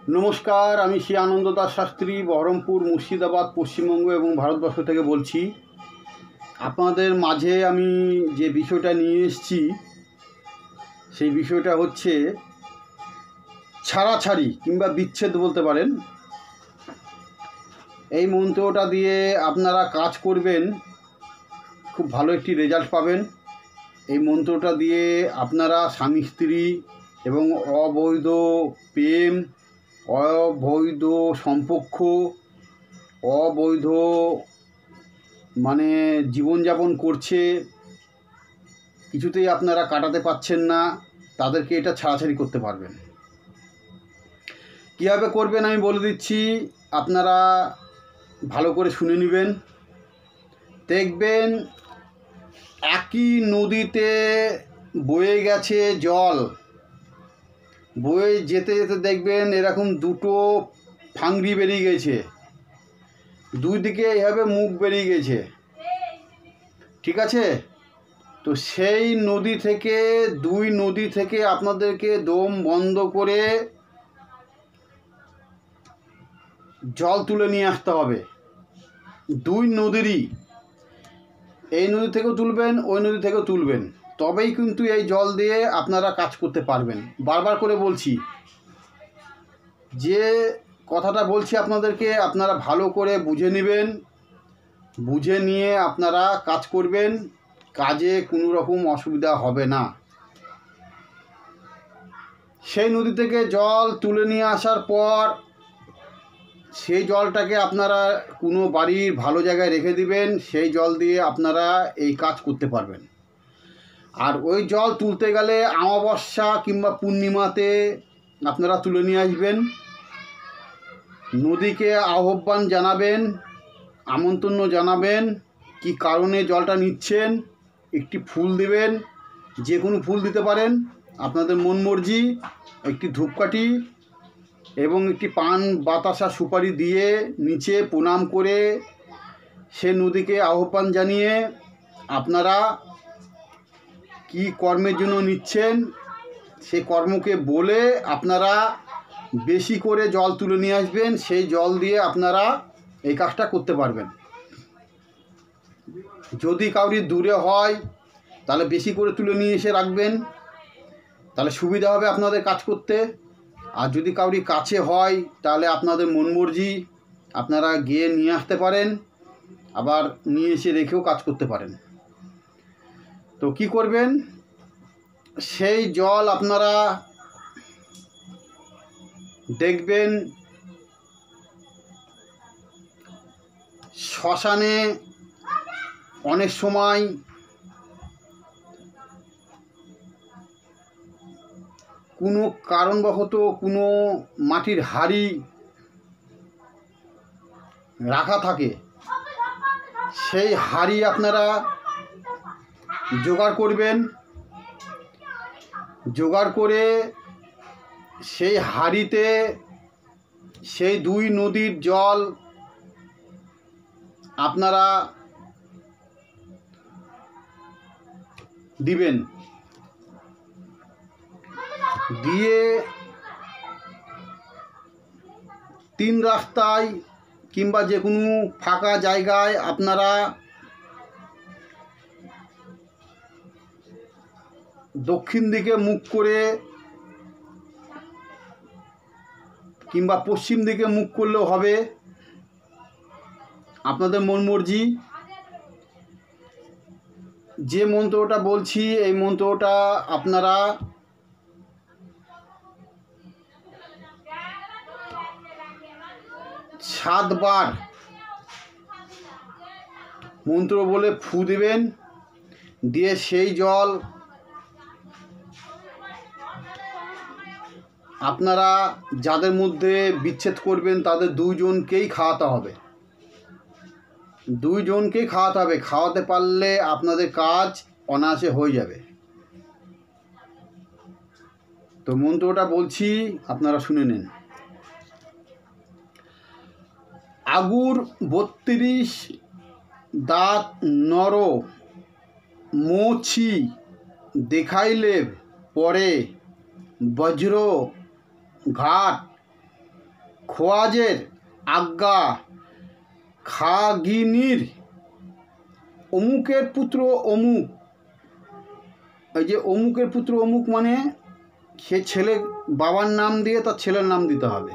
নমস্কার, আমি শ্রী আনন্দ দাস শাস্ত্রী বহরমপুর, মুর্শিদাবাদ, পশ্চিমবঙ্গ এবং ভারতবর্ষ থেকে বলছি। আপনাদের মাঝে আমি যে বিষয়টা নিয়ে এসেছি সেই বিষয়টা হচ্ছে ছাড়াছাড়ি কিংবা বিচ্ছেদ বলতে পারেন। এই মন্ত্রটা দিয়ে আপনারা কাজ করবেন, খুব ভালো একটি রেজাল্ট পাবেন। এই মন্ত্রটা দিয়ে আপনারা স্বামী স্ত্রী এবং অবৈধ প্রেম, অবৈধ সম্পর্ক, অবৈধ জীবনযাপন করছে, কিছুতেই আপনারা কাটাতে পারছেন না, তাদেরকে এটা ছাড়াছাড়ি করতে পারবেন। কীভাবে করবেন আমি বলে দিচ্ছি, আপনারা ভালো করে শুনে নেবেন। দেখবেন একই নদীতে বয়ে গেছে জল, বয়ে যেতে যেতে দেখবেন এরকম দুটো ফাংড়ি বেরিয়ে গেছে, দুই দিকে এইভাবে মুখ বেরিয়ে গেছে, ঠিক আছে? তো সেই দুই নদী থেকে আপনাদেরকে দম বন্ধ করে জল তুলে নিয়ে আসতে হবে। দুই নদীরই, এই নদী থেকেও তুলবেন, ওই নদী থেকেও তুলবেন, তবেই কিন্তু এই জল দিয়ে আপনারা কাজ করতে পারবেন। বারবার করে বলছি, যে কথাটা বলছি আপনাদেরকে আপনারা ভালো করে বুঝে নেবেন, বুঝে নিয়ে আপনারা কাজ করবেন, কাজে কোনো রকম অসুবিধা হবে না। সেই নদী থেকে জল তুলে নিয়ে আসার পর সেই জলটাকে আপনারা কোনো বাড়ির ভালো জায়গায় রেখে দিবেন, সেই জল দিয়ে আপনারা এই কাজ করতে পারবেন। আর ওই জল তুলতে গেলে অমাবস্যা কিংবা পূর্ণিমাতে আপনারা তুলে নিয়ে আসবেন। নদীকে আহ্বান জানাবেন, আমন্ত্রণ জানাবেন, কি কারণে জলটা নিচ্ছেন। একটি ফুল দিবেন, যে কোনো ফুল দিতে পারেন, আপনাদের মন মর্জি। একটি ধূপকাঠি এবং একটি পান, বাতাসা, সুপারি দিয়ে নিচে প্রণাম করে সে নদীকে আহ্বান জানিয়ে আপনারা কি কর্মের জন্য নিচ্ছেন সে কর্মকে বলে আপনারা বেশি করে জল তুলে নিয়ে আসবেন। সেই জল দিয়ে আপনারা এই কাজটা করতে পারবেন। যদি কাউরি দূরে হয় তাহলে বেশি করে তুলে নিয়ে এসে রাখবেন, তাহলে সুবিধা হবে আপনাদের কাজ করতে। আর যদি কাউরি কাছে হয় তাহলে আপনাদের মন মর্জি, আপনারা গিয়ে নিয়ে আসতে পারেন, আবার নিয়ে এসে রেখেও কাজ করতে পারেন। তো কি করবেন, সেই জল আপনারা দেখবেন শ্মশানে অনেক সময় কোনো কারণবশত কোনো মাটির হাঁড়ি রাখা থাকে, সেই হাঁড়ি আপনারা জোগাড় করবেন। জোগাড় করে সেই হাঁড়িতে সেই দুই নদীর জল আপনারা দিবেন। দিয়ে তিন রাস্তায় কিংবা যে কোনো ফাঁকা জায়গায় আপনারা দক্ষিণ দিকে মুখ করে কিংবা পশ্চিম দিকে মুখ করলেও হবে, আপনাদের মন মর্জি। যে মন্ত্রটা বলছি এই মন্ত্রটা আপনারা 7 বার মন্ত্র বলে ফু দিবেন, দিয়ে সেই জল আপনারা যাদের মধ্যে বিচ্ছেদ করবেন তাদের দুইজনকেই খাওয়াতে হবে। খাওয়াতে পারলে আপনাদের কাজ অনায়াসে হয়ে যাবে। তো মন্ত্রটা বলছি, আপনারা শুনে নিন। আগুর 32 দাঁত নর মোছি দেখাইলে পরে বজ্র ঘাট খোয়াজের আজ্ঞা খাগিনীর অমুকের পুত্র অমুক। এই যে অমুকের পুত্র অমুক মানে সে ছেলে বাবার নাম দিয়ে তার ছেলের নাম দিতে হবে।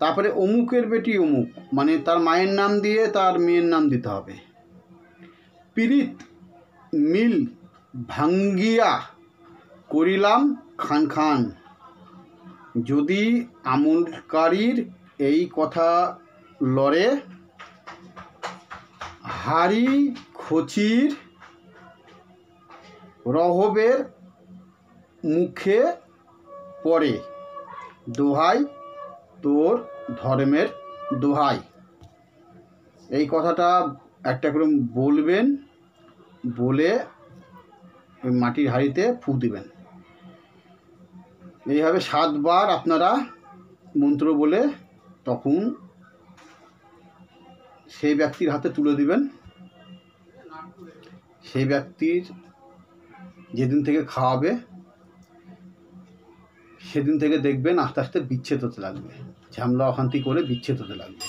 তারপরে অমুকের বেটি অমুক মানে তার মায়ের নাম দিয়ে তার মেয়ের নাম দিতে হবে। পিরিত মিল ভাঙ্গিয়া করিলাম খান খান। যদি আমলকারীর এই কথা লড়ে হাড়ি খচির রহবের মুখে পড়ে, দোহাই তোর ধর্মের দোহাই। এই কথাটা একটা করে বলবেন, বলে ওই মাটির হাঁড়িতে ফু দিবেন। এইভাবে 7 বার আপনারা মন্ত্র বলে তখন সেই ব্যক্তির হাতে তুলে দিবেন। সেই ব্যক্তির যেদিন থেকে খাওয়াবে সেদিন থেকে দেখবেন আস্তে আস্তে বিচ্ছেদ হতে লাগবে, ঝামেলা অশান্তি করে বিচ্ছেদ হতে লাগবে।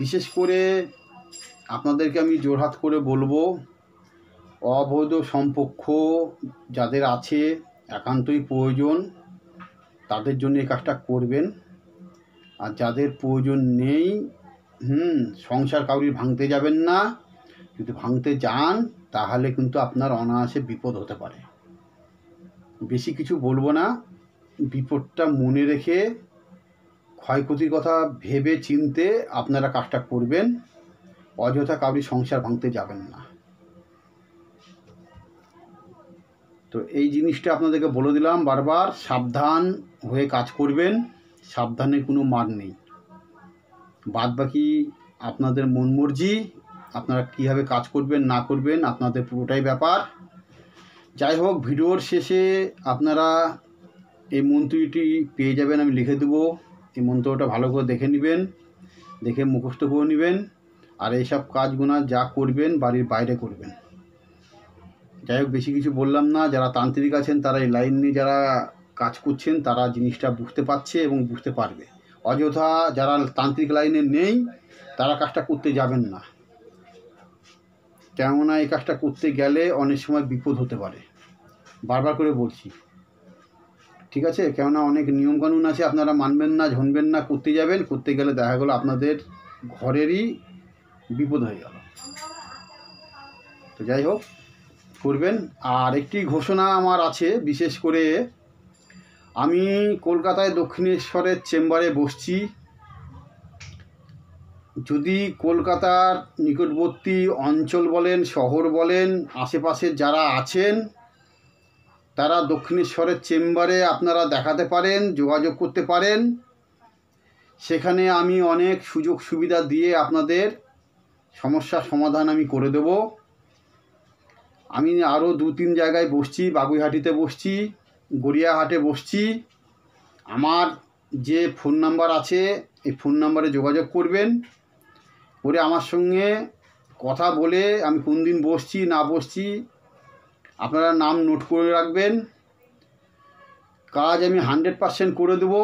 বিশেষ করে আপনাদেরকে আমি জোরহাত করে বলবো, অবৈধ সম্পর্ক যাদের আছে একান্তই প্রয়োজন তাদের জন্য এই কাজটা করবেন। আর যাদের প্রয়োজন নেই, সংসার কাউরির ভাঙতে যাবেন না। যদি ভাঙতে যান তাহলে কিন্তু আপনার অনায়াসে বিপদ হতে পারে। বেশি কিছু বলবো না, বিপদটা মনে রেখে ক্ষয়ক্ষতির কথা ভেবে চিনতে আপনারা কাজটা করবেন। অযথা কাউরির সংসার ভাঙতে যাবেন না। তো এই জিনিসটা আপনাদেরকে বলে দিলাম বারবার, সাবধান হয়ে কাজ করবেন। সাবধানের কোনো মান নেই। বাদ বাকি আপনাদের মন মর্জি, আপনারা কীভাবে কাজ করবেন না করবেন আপনাদের পুরোটাই ব্যাপার। যাই হোক, ভিডিওর শেষে আপনারা এই মন্ত্রটি পেয়ে যাবেন, আমি লিখে দেবো। এই মন্ত্রটা ভালো করে দেখে নেবেন, দেখে মুখস্থ করে নেবেন। আর এইসব কাজগুলো যা করবেন বাড়ির বাইরে করবেন। যাই হোক, বেশি কিছু বললাম না। যারা তান্ত্রিক আছেন তারা এই লাইন নিয়ে যারা কাজ করছেন তারা জিনিসটা বুঝতে পারছে এবং বুঝতে পারবে। অযথা যারা তান্ত্রিক লাইনে নেই তারা কাজটা করতে যাবেন না, কেননা এই কাজটা করতে গেলে অনেক সময় বিপদ হতে পারে। বারবার করে বলছি, ঠিক আছে? কেননা অনেক নিয়মকানুন আছে, আপনারা মানবেন না, ঝনবেন না, করতে যাবেন, করতে গেলে দেখা গেলো আপনাদের ঘরেরই বিপদ হয়ে গেল। তো যাই হোক, করবেন। আর একটি ঘোষণা আমার আছে, বিশেষ করে আমি কলকাতায় দক্ষিণেশ্বরের চেম্বারে বসছি। যদি কলকাতার নিকটবর্তী অঞ্চল বলেন, শহর বলেন, আশেপাশে যারা আছেন তারা দক্ষিণেশ্বরের চেম্বারে আপনারা দেখাতে পারেন, যোগাযোগ করতে পারেন। সেখানে আমি অনেক সুযোগ সুবিধা দিয়ে আপনাদের সমস্যার সমাধান আমি করে দেব। আমি আরও 2-3 জায়গায় বসছি, বাগুইহাটিতে বসছি, গড়িয়াহাটে বসছি। আমার যে ফোন নাম্বার আছে এই ফোন নাম্বারে যোগাযোগ করবেন, করে আমার সঙ্গে কথা বলে আমি কোন দিন বসছি না বসছি আপনারা নাম নোট করে রাখবেন। কাজ আমি 100% করে দেব।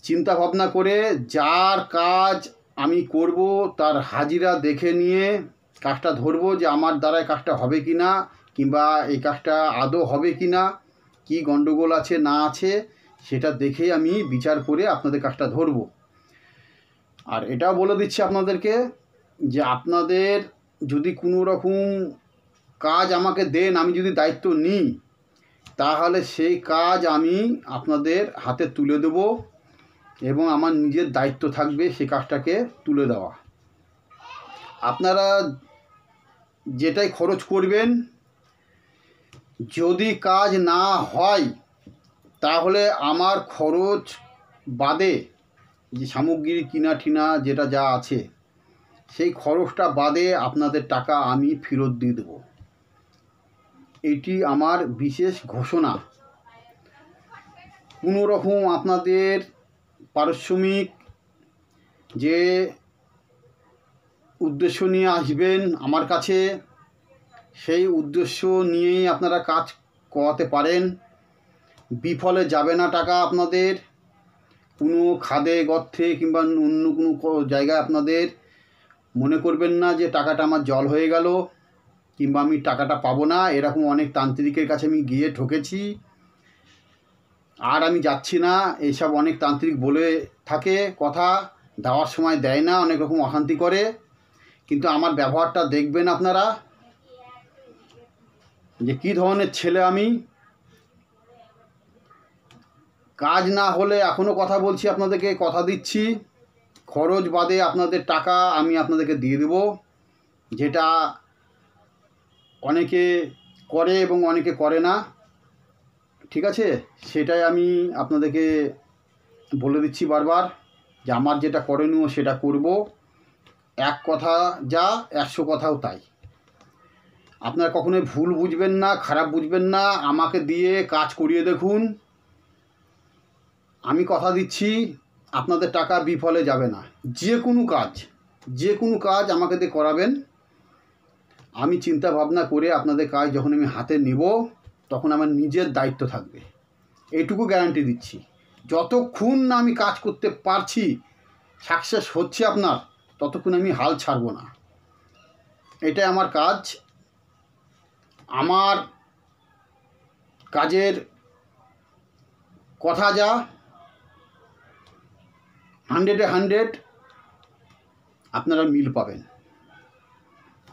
চিন্তা ভাবনা করে যার কাজ আমি করব তার হাজিরা দেখে নিয়ে কাজটা ধরবো, যে আমার দ্বারায় কাজটা হবে কি না, কিংবা এই কাজটা আদৌ হবে কি না, কী গণ্ডগোল আছে না আছে সেটা দেখে আমি বিচার করে আপনাদের কাজটা ধরব। আর এটাও বলে দিচ্ছি আপনাদেরকে যে আপনাদের যদি কোনো রকম কাজ আমাকে দেন, আমি যদি দায়িত্ব নিই, তাহলে সেই কাজ আমি আপনাদের হাতে তুলে দেব এবং আমার নিজের দায়িত্ব থাকবে সেই কাজটাকে তুলে দেওয়া। আপনারা যেটাই খরচ করবেন, যদি কাজ না হয় তাহলে আমার খরচ বাদে যে সামগ্রী কিনা ঠিনা যেটা যা আছে সেই খরচটা বাদে আপনাদের টাকা আমি ফেরত দিয়ে দেবো। এটি আমার বিশেষ ঘোষণা। কোনো রকম আপনাদের পারিশ্রমিক যে উদ্দেশ্য নিয়ে আসবেন আমার কাছে, সেই উদ্দেশ্য নিয়েই আপনারা কাজ করাতে পারেন। বিফলে যাবে না টাকা আপনাদের। কোনো খাদে গর্তে কিংবা অন্য কোনো জায়গায় আপনাদের মনে করবেন না যে টাকাটা আমার জল হয়ে গেল কিংবা আমি টাকাটা পাবো না। এরকম অনেক তান্ত্রিকের কাছে আমি গিয়ে ঠকেছি, আর আমি যাচ্ছি না। এইসব অনেক তান্ত্রিক বলে থাকে, কথা দেওয়ার সময় দেয় না, অনেক রকম অশান্তি করে। কিন্তু আমার ব্যবহারটা দেখবেন আপনারা যে কী ধরনের ছেলে আমি। কাজ না হলে এখনও কথা বলছি, আপনাদেরকে কথা দিচ্ছি, খরচ বাদে আপনাদের টাকা আমি আপনাদেরকে দিয়ে দেব। যেটা অনেকে করে এবং অনেকে করে না, ঠিক আছে? সেটাই আমি আপনাদেরকে বলে দিচ্ছি বারবার যে আমার যেটা করণীয় সেটা করব। এক কথা যা, 100 কথাও তাই। আপনারা কখনোই ভুল বুঝবেন না, খারাপ বুঝবেন না, আমাকে দিয়ে কাজ করিয়ে দেখুন। আমি কথা দিচ্ছি আপনাদের টাকা বিফলে যাবে না। যে কোনো কাজ আমাকে দিয়ে করাবেন, আমি চিন্তা ভাবনা করে আপনাদের কাজ যখন আমি হাতে নেব তখন আমার নিজের দায়িত্ব থাকবে, এইটুকু গ্যারান্টি দিচ্ছি। যতক্ষণ না আমি কাজ করতে পারছি, সাকসেস হচ্ছে আপনার, ততক্ষণ আমি হাল ছাড়ব না। এটাই আমার কাজ। আমার কাজের কথা যা 100-এ 100 আপনারা মিল পাবেন,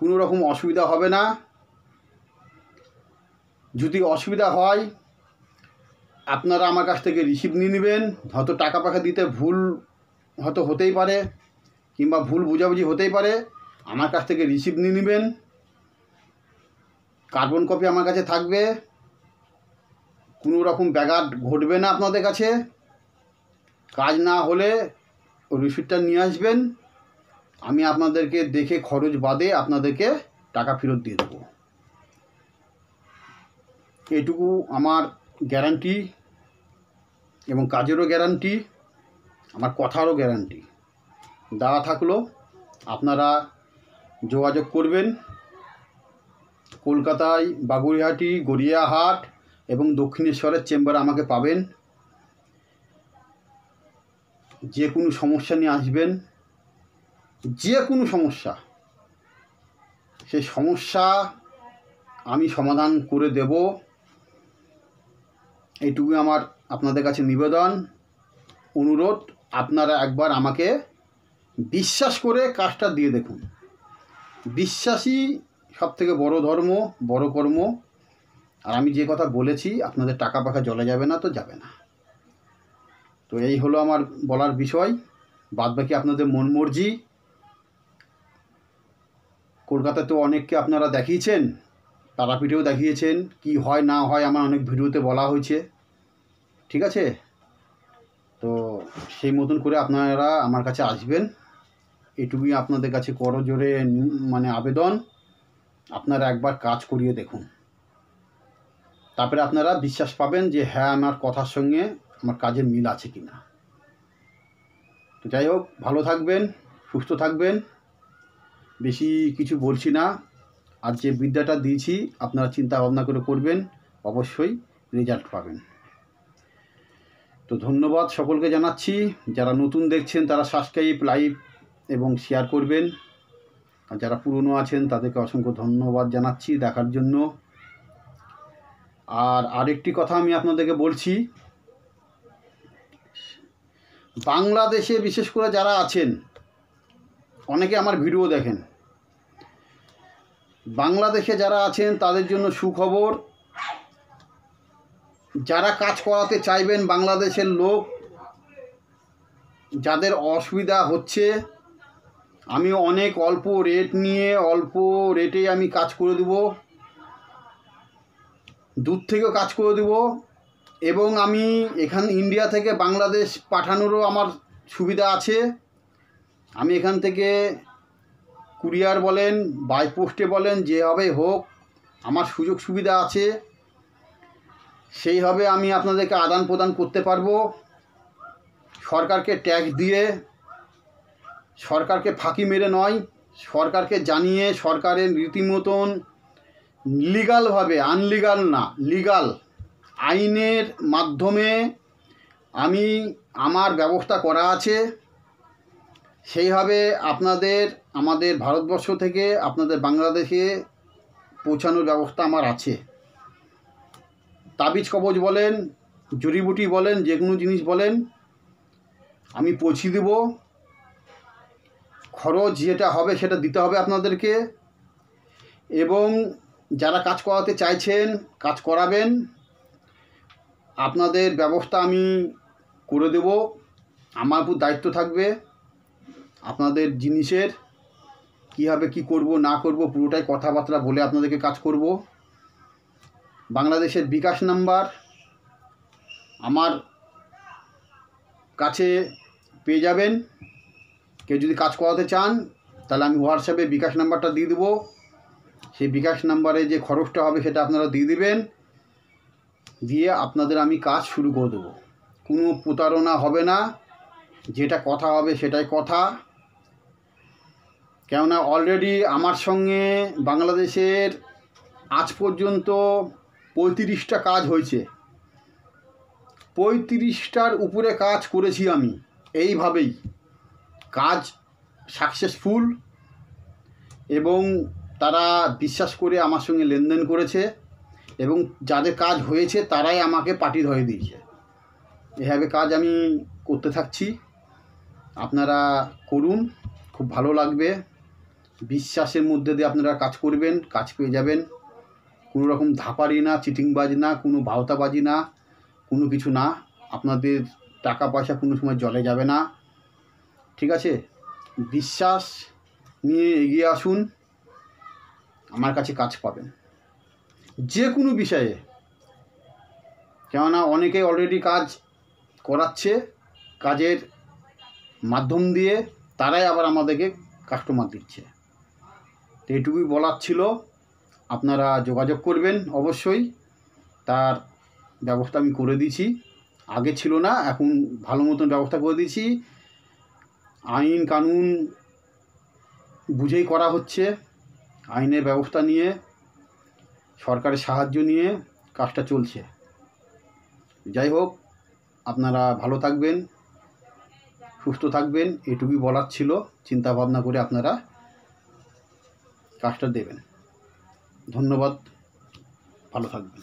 কোনো রকম অসুবিধা হবে না। যদি অসুবিধা হয় আপনারা আমার কাছ থেকে রিসিভ নিয়ে নেবেন। হয়তো টাকা পয়সা দিতে ভুল হয়তো হতেই পারে কিংবা ভুল বোঝাবুঝি হতেই পারে, আমার কাছ থেকে রিসিভ নিয়ে নেবেন। কার্বন কপি আমার কাছে থাকবে, কোনো রকম ব্যাঘাত ঘটবে না আপনাদের কাছে। কাজ না হলে ওই রিসিপ্টটা নিয়ে আসবেন, আমি আপনাদেরকে দেখে খরচ বাদে আপনাদেরকে টাকা ফেরত দিয়ে দেবো। এইটুকু আমার গ্যারান্টি, এবং কাজেরও গ্যারান্টি, আমার কথারও গ্যারান্টি দেওয়া থাকলো। আপনারা যোগাযোগ করবেন। কলকাতায় বাগুইহাটি, গড়িয়াহাট এবং দক্ষিণেশ্বরের চেম্বারে আমাকে পাবেন। যে কোনো সমস্যা নিয়ে আসবেন, যে কোনো সমস্যা, সেই সমস্যা আমি সমাধান করে দেব। এইটুকুই আমার আপনাদের কাছে নিবেদন, অনুরোধ। আপনারা একবার আমাকে বিশ্বাস করে কাজটা দিয়ে দেখুন। বিশ্বাসই সবথেকে বড় ধর্ম, বড় কর্ম। আর আমি যে কথা বলেছি, আপনাদের টাকা পয়সা জলে যাবে না তো যাবে না। তো এই হলো আমার বলার বিষয়, বাদবাকি আপনাদের মন মর্জি। কলকাতাতেও অনেককে আপনারা দেখিয়েছেন, তারাপীঠেও দেখিয়েছেন, কি হয় না হয় আমার অনেক ভিডিওতে বলা হয়েছে, ঠিক আছে? তো সেই মতন করে আপনারা আমার কাছে আসবেন, এটুকুই আপনাদের কাছে করজোরে মানে আবেদন। আপনারা একবার কাজ করিয়ে দেখুন, তারপরে আপনারা বিশ্বাস পাবেন যে হ্যাঁ আমার কথার সঙ্গে আমার কাজের মিল আছে কি না। তো যাই হোক, ভালো থাকবেন, সুস্থ থাকবেন। বেশি কিছু বলছি না। আর যে বিদ্যাটা দিয়েছি আপনারা চিন্তা ভাবনা করে করবেন, অবশ্যই রেজাল্ট পাবেন। তো ধন্যবাদ সকলকে জানাচ্ছি। যারা নতুন দেখছেন তারা সাবস্ক্রাইব, লাইক এবং শেয়ার করবেন। আর যারা পুরনো আছেন তাদেরকে অসংখ্য ধন্যবাদ জানাচ্ছি দেখার জন্য। আর আরেকটি কথা আমি আপনাদেরকে বলছি, বাংলাদেশে বিশেষ করে যারা আছেন, অনেকে আমার ভিডিও দেখেন, বাংলাদেশে যারা আছেন তাদের জন্য সুখবর। যারা কাজ করাতে চাইবেন, বাংলাদেশের লোক যাদের অসুবিধা হচ্ছে, আমি অনেক অল্প রেট নিয়ে অল্প রেটে আমি কাজ করে দেব, দূর থেকেও কাজ করে দেব। এবং আমি এখান ইন্ডিয়া থেকে বাংলাদেশ পাঠানোরও আমার সুবিধা আছে। আমি এখান থেকে কুরিয়ার বলেন, বাই পোস্টে বলেন, যেভাবে হোক আমার সুযোগ সুবিধা আছে, সেইভাবে আমি আপনাদেরকে আদান প্রদান করতে পারবো। সরকারকে ট্যাক্স দিয়ে, সরকারকে ফাঁকি মেরে নয়, সরকারকে জানিয়ে সরকারের রীতিমতন লিগালভাবে, আনলিগাল না, লিগাল আইনের মাধ্যমে আমি আমার ব্যবস্থা করা আছে, সেইভাবে আপনাদের আমাদের ভারতবর্ষ থেকে আপনাদের বাংলাদেশে পৌঁছানোর ব্যবস্থা আমার আছে। তাবিজ কবজ বলেন, জড়িবুটি বলেন, যে কোনো জিনিস বলেন, আমি পৌঁছে দেব। খরচ যেটা হবে সেটা দিতে হবে আপনাদেরকে। এবং যারা কাজ করাতে চাইছেন, কাজ করাবেন, আপনাদের ব্যবস্থা আমি করে দেব। আমার উপর দায়িত্ব থাকবে আপনাদের জিনিসের কীভাবে কী করব না করব পুরোটাই কথাবার্তা বলে আপনাদেরকে কাজ করব। বাংলাদেশের বিকাশ নাম্বার আমার কাছে পেয়ে যাবেন। কেউ যদি কাজ করাতে চান তাহলে আমি হোয়াটসঅ্যাপে বিকাশ নাম্বারটা দিয়ে দেবো। সেই বিকাশ নাম্বারে যে খরচটা হবে সেটা আপনারা দিয়ে দেবেন, দিয়ে আপনাদের আমি কাজ শুরু করে দেবো। কোনো প্রতারণা হবে না, যেটা কথা হবে সেটাই কথা। কেননা অলরেডি আমার সঙ্গে বাংলাদেশের আজ পর্যন্ত 35টা কাজ হয়েছে। 35টার উপরে কাজ করেছি আমি। এইভাবেই কাজ সাকসেসফুল, এবং তারা বিশ্বাস করে আমার সঙ্গে লেনদেন করেছে, এবং যাদের কাজ হয়েছে তারাই আমাকে পার্টি ধরে দিয়েছে। এভাবে কাজ আমি করতে থাকছি। আপনারা করুন, খুব ভালো লাগবে। বিশ্বাসের মধ্যে দিয়ে আপনারা কাজ করবেন, কাজ পেয়ে যাবেন। কোনো রকম ধাপারি না, চিটিংবাজ না, কোনো ভাওতাবাজি না, কোনো কিছু না। আপনাদের টাকা পয়সা কোনো সময় জলে যাবে না, ঠিক আছে? বিশ্বাস নিয়ে এগিয়ে আসুন, আমার কাছে কাজ পাবেন যে কোনো বিষয়ে। কেননা অনেকে অলরেডি কাজ করাচ্ছে, কাজের মাধ্যম দিয়ে তারাই আবার আমাদেরকে কাস্টমার দিচ্ছে। তো এইটুকুই বলার ছিল। আপনারা যোগাযোগ করবেন অবশ্যই। তার ব্যবস্থা আমি করে দিয়েছি, আগে ছিল না, এখন ভালো মতন ব্যবস্থা করে দিয়েছি। আইন কানুন বুঝেই করা হচ্ছে, আইনের ব্যবস্থা নিয়ে, সরকারের সাহায্য নিয়ে কাজটা চলছে। যাই হোক, আপনারা ভালো থাকবেন, সুস্থ থাকবেন, এটুকুই বলার ছিল। চিন্তা ভাবনা করে আপনারা কাজটা দেবেন। ধন্যবাদ, ভালো থাকবেন।